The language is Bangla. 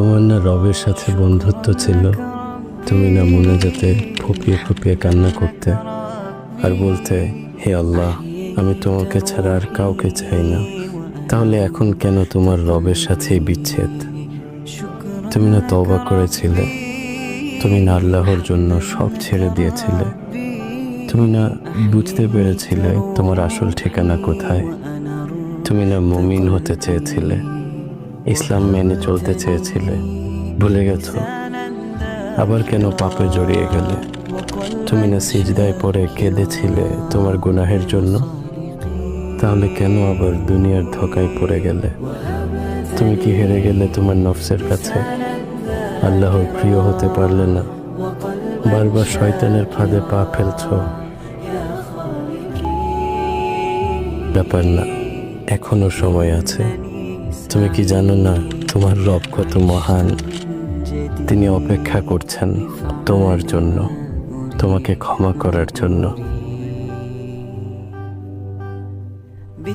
তোমার না রবের সাথে বন্ধুত্ব ছিল? তুমি না মোনাজাতে ফুপিয়ে ফুপিয়ে কান্না করতে আর বলতে, হে আল্লাহ, আমি তোমাকে ছাড়া আর কাউকে চাই না। তাহলে এখন কেন তোমার রবের সাথেই বিচ্ছেদ? তুমি না তওবা করেছিলে? তুমি না আল্লাহর জন্য সব ছেড়ে দিয়েছিলে? তুমি না বুঝতে পেরেছিলে তোমার আসল ঠিকানা কোথায়? তুমি না মুমিন হতে চেয়েছিলে, ইসলাম মেনে চলতে চেয়েছিলে? ভুলে গেছো? আবার কেন পাপে জড়িয়ে গেলে? তুমি না সিজদায় পড়ে কেঁদেছিলে তোমার গুনাহের জন্য? তাহলে কেন আবার দুনিয়ার ধোঁকায় পড়ে গেলে? তুমি কি হেরে গেলে তোমার নফসের কাছে? আল্লাহর প্রিয় হতে পারলে না? বারবার শয়তানের ফাঁদে পা ফেলছো। ব্যাপার না, এখনো সময় আছে। তুমি কি জানো না তোমার রব কত মহান? তিনি অপেক্ষা করছেন তোমার জন্য, তোমাকে ক্ষমা করার জন্য।